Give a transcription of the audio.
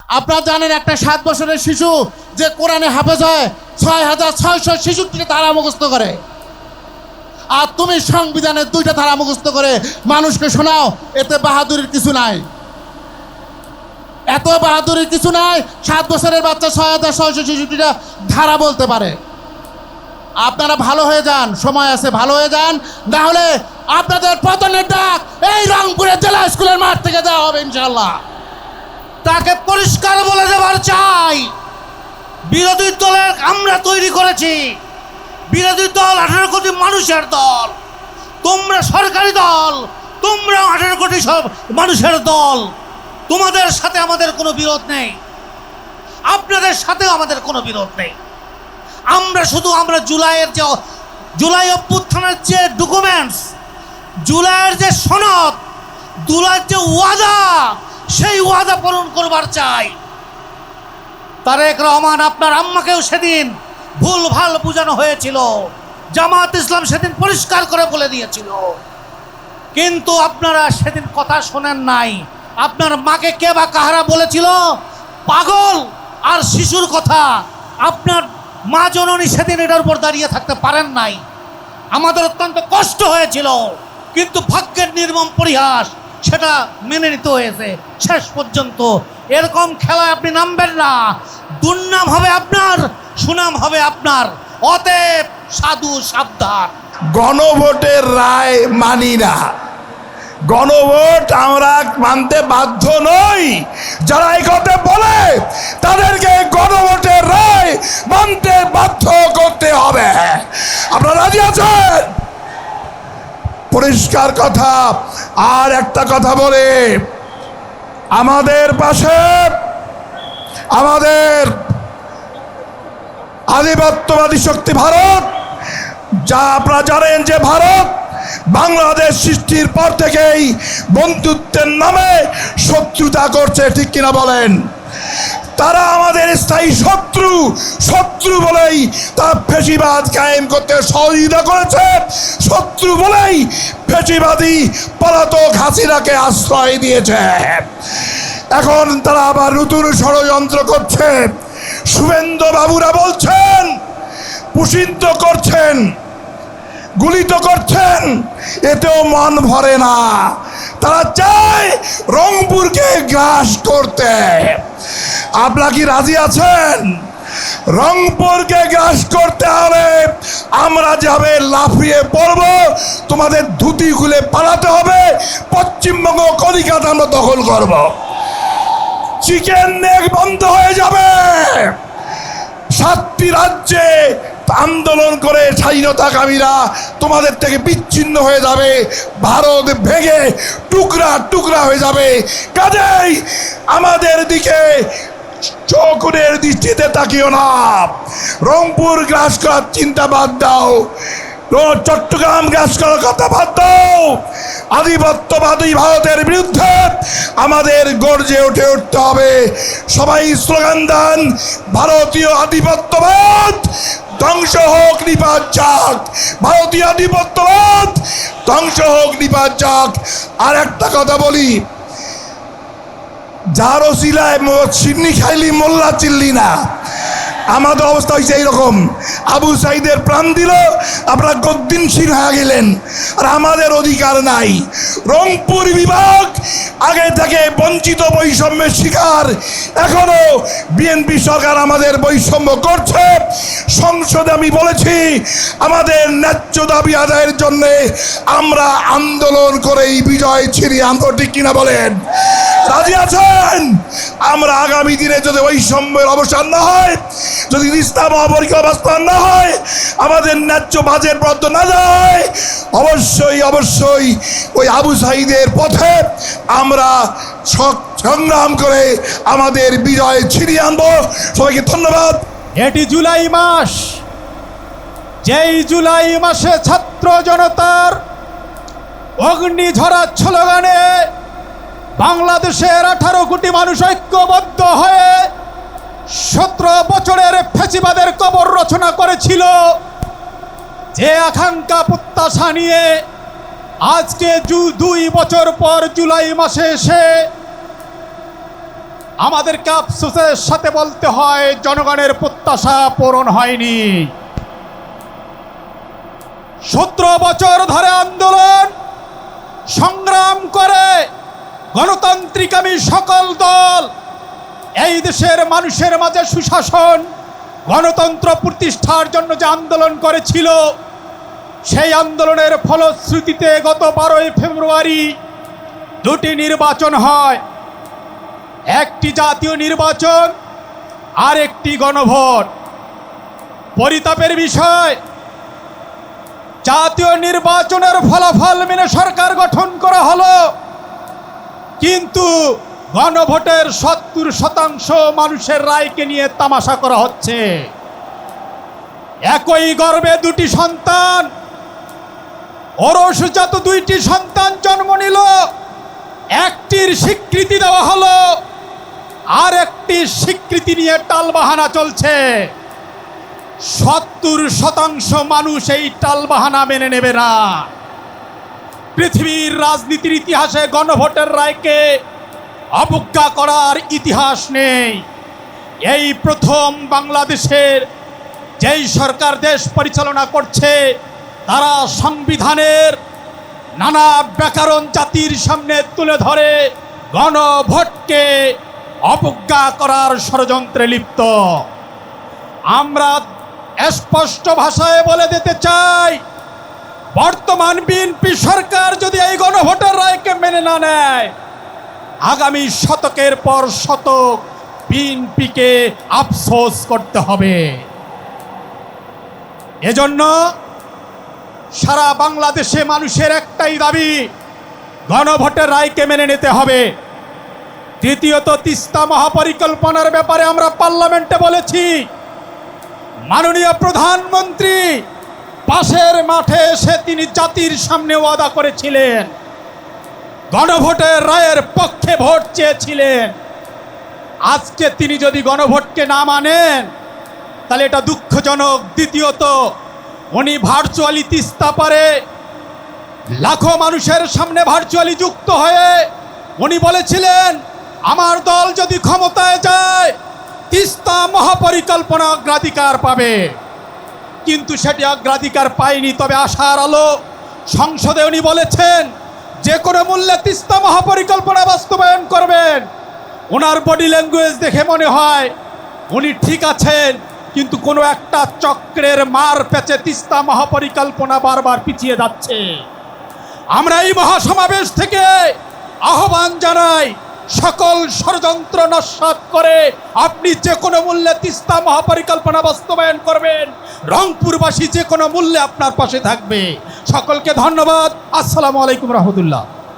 আপনারা জানেন একটা 7 বছরের শিশু যে কোরআনে হাফেজ হয় 6666 ধারা মুখস্থ করে, আর তুমি সংবিধানের 2টা ধারা মুখস্থ করে মানুষকে শোনাও। এতে বাহাদুরির কিছু নাই, এত বাহাদুরির কিছু নাই। 7 বছরের বাচ্চা 6666টা ধারা বলতে পারে। আপনারা ভালো হয়ে যান, সময় আছে, ভালো হয়ে যান, না হলে আপনাদের পতনের ডাক এই রংপুরের জেলা স্কুলের মাঠ থেকে দেওয়া হবে ইনশাআল্লাহ। তাকে পরিষ্কার বলে দেবার চাই, বিরোধী দলের আমরা তৈরি করেছি, বিরোধী দল 18 কোটি মানুষের দল, তোমরা সরকারি দল, তোমরা 18 কোটি সব মানুষের দল। তোমাদের সাথে আমাদের কোনো বিরোধ নেই, আপনাদের সাথেও আমাদের কোনো বিরোধ নেই। আমরা শুধু জুলাই অভ্যুত্থানের যে ডকুমেন্টস, জুলাইয়ের যে সনদ, জুলাইয়ের যে ওয়াদা, সেই ওয়াদা পূরণ করবার চাই। তারেক রহমান আপনার আম্মাকেও সেদিন ভুল ভাল বোঝানো হয়েছিল, জামাত ইসলাম সেদিন পরিষ্কার করে বলে দিয়েছিল, কিন্তু আপনারা সেদিন কথা শোনেন নাই। আপনার মাকে কে বা কাহারা বলেছিল পাগল আর শিশুর কথা? আপনার মা জননী সেদিন এটার উপর দাঁড়িয়ে থাকতে পারেন নাই। আমাদের অত্যন্ত কষ্ট হয়েছিল, কিন্তু ভাগ্যের নির্মম পরিহাস সেটা মেনে নিতে হয়েছে শেষ পর্যন্ত। এরকম খেলায় আপনি নামবেন না, দুর্নাম হবে আপনার, সুনাম হবে আপনার। অতএব সাধু সাবধান। গণভোটের রায় মানি না, গণভোট আমরা মানতে বাধ্য নই। যারা এই কথা বলে তাদেরকে গণভোটের রায় মানতে বাধ্য করতে হবে। আপনারা রাজি আছেন? পরিষ্কার কথা। আর একটা কথা বলে, আমাদের পাশে আমাদের আধিপত্যবাদী শক্তি ভারত, যা আপনারা জানেন যে ভারত বাংলাদেশ সৃষ্টির পর থেকেই বন্ধুত্বের নামে শত্রুতা করছে, ঠিক কিনা বলেন? তারা আমাদের স্থায়ী শত্রু বলেই তারা ফ্যাসিবাদ কায়েম করতে সহযোগিতা করেছে, শত্রু বলেই ফ্যাসিবাদী পলাতক হাসিনাকে আশ্রয় দিয়েছে। এখন তারা আবার নতুন ষড়যন্ত্র করছে। শুভেন্দু বাবুরা বলছেন, পুষিত করছেন, গুলিত করছেন, এতেও মন ভরে না। তারা চায় রংপুরকে গ্রাস করতে। আপনারা কি রাজি আছেন? রংপুরকে গ্রাস করতে হলে আমরা যেভাবে লাফিয়ে পড়ব, তোমাদের ধুতি খুলে পালাতে হবে। পশ্চিমবঙ্গ কলিকাতা আমরা দখল করব, চিকেন নেক বন্ধ হয়ে যাবে। 7টি রাজ্যে আন্দোলন করে স্বাধীনতাকামীরা তোমাদের থেকে বিচ্ছিন্ন হয়ে যাবে, ভারত ভেঙে টুকরা টুকরা হয়ে যাবে। কাজেই আমাদের দিকে চোখের দৃষ্টিতে তাকিও না। রংপুর গ্রাস করার চিন্তা বাদ দাও, চট্টগ্রাম গ্রাস করার কথা বাদ দাও। আধিপত্যবাদী ভারতের বিরুদ্ধে আমাদের গর্জে উঠতে হবে। সবাই স্লোগান দেন, ভারতীয় আধিপত্যবাদ ধ্বংস হোক, নিপাত যাক। ভারতীয় আধিপত্যবাদ ধ্বংস হোক, নিপাত যাক। আর একটা কথা বলি, যার ওসিলায় চিন্নি খাইলি মোল্লা চিল্লি না। আমাদের অবস্থা হয়েছে এইরকম। আবু সাইদের প্রাণ দিল, আপনারা গদ্দিন সিং হয়ে গেলেন, আর আমাদের অধিকার নাই। রংপুর বিভাগ আগে থেকে বঞ্চিত, বৈষম্যের শিকার। এখনো বিএনপি সরকার আমাদের বৈষম্য করছে। সংসদে আমি বলেছি, আমাদের ন্যায্য দাবি আদায়ের জন্য আমরা আন্দোলন করে এই বিজয় ছিনিয়ে আনবো, ঠিক কিনা বলেন? রাজি আছেন? আমরা আগামী দিনে যদি বৈষম্যের অবসান না হয়, যদি ইসলাম অপরিকল্পিত বাস্তবায়ন না হয়, আমাদের ন্যায্য বাজেট বরাদ্দ না যায়, অবশ্যই ওই আবু সাইদের পথে আমরা সংগ্রাম করে আমাদের বিজয় ছিনিয়ে আনবো। সবাইকে ধন্যবাদ। এটি জুলাই মাস, যেই জুলাই মাসে ছাত্র জনতার অগ্নিঝরা স্লোগানে বাংলাদেশের 18 কোটি মানুষ ঐক্যবদ্ধ হয়ে 17 বছরের ফ্যাসিবাদের কবর রচনা করেছিল। যে আকাঙ্ক্ষা প্রত্যাশা নিয়ে আজকে 2 বছর পর জুলাই মাসে এসে আমাদেরকে আফসোসের সাথে বলতে হয় জনগণের প্রত্যাশা পূরণ হয়নি। 17 বছর ধরে আন্দোলন সংগ্রাম করে গণতান্ত্রিকামী সকল দল এই দেশের মানুষের মাঝে সুশাসন গণতন্ত্র প্রতিষ্ঠার জন্য যে আন্দোলন করেছিল, সেই আন্দোলনের ফলশ্রুতিতে গত 12ই ফেব্রুয়ারি দুটি নির্বাচন হয়, একটি জাতীয় নির্বাচন আর একটি গণভোট। পরিতাপের বিষয়, জাতীয় নির্বাচনের ফলাফল মেনে সরকার গঠন করা হলো, কিন্তু গণভোটের 70% মানুষের রায়কে নিয়ে তামাশা করা হচ্ছে। একই গর্ভে দুটি সন্তান, ওরসজাত দুইটি সন্তান জন্ম নিল, একটির স্বীকৃতি দেওয়া হলো, আর একটি স্বীকৃতি নিয়ে টালবাহানা চলছে। 70% মানুষ এই টালবাহানা মেনে নেবে না। পৃথিবীর রাজনীতির ইতিহাসে গণভোটের রায়কে অবজ্ঞা করার ইতিহাস নেই। এই প্রথম বাংলাদেশের যেই সরকার দেশ পরিচালনা করছে, তারা সংবিধানের নানা ব্যাকরণ জাতির সামনে তুলে ধরে গণভোটকে অবজ্ঞা করার ষড়যন্ত্রে লিপ্ত। আমরা স্পষ্ট ভাষায় বলে দিতে চাই, বর্তমান বিএনপি সরকার যদি এই গণভোটের রায়কে মেনে না নেয়, আগামী শতকের পর শতক বিএনপিকে আফসোস করতে হবে। এজন্য সারা বাংলাদেশে মানুষের একটাই দাবি, গণভোটের রায়কে মেনে নিতে হবে। তৃতীয়ত, তিস্তা মহাপরিকল্পনার ব্যাপারে আমরা পার্লামেন্টে বলেছি, মাননীয় প্রধানমন্ত্রী পাশের মাঠে এসে তিনি জাতির সামনে ওয়াদা করেছিলেন, গণভোটের রায়ের পক্ষে ভোট চেয়েছিলেন। আজকে তিনি যদি গণভোটকে না মানেন, তাহলে এটা দুঃখজনক। দ্বিতীয়ত, উনি ভার্চুয়ালি তিস্তা পারে লাখো মানুষের সামনে ভার্চুয়ালি যুক্ত হয়ে উনি বলেছিলেন, আমার দল যদি ক্ষমতায় যায় তিস্তা মহাপরিকল্পনা অগ্রাধিকার পাবে, কিন্তু সেটি অগ্রাধিকার পায়নি। তবে আশার আলো, সংসদে উনি বলেছেন যে কোনো মূল্যে তিস্তা মহাপরিকল্পনা বাস্তবায়ন করবেন। ওনার বডি ল্যাঙ্গুয়েজ দেখে মনে হয় উনি ঠিক আছেন, কিন্তু কোনো একটা চক্রের মার পেঁচে তিস্তা মহাপরিকল্পনা বারবার পিছিয়ে যাচ্ছে। আমরা এই মহাসমাবেশ থেকে আহ্বান জানাই, সকল ষড়যন্ত্র নস্যাৎ করে আপনি যে কোনো মূল্যে তিস্তা মহাপরিকল্পনা বাস্তবায়ন করবেন। রংপুরবাসী যে কোনো মূল্যে আপনার পাশে থাকবে। সকলকে ধন্যবাদ। আসসালামু আলাইকুম রহমতুল্লাহ।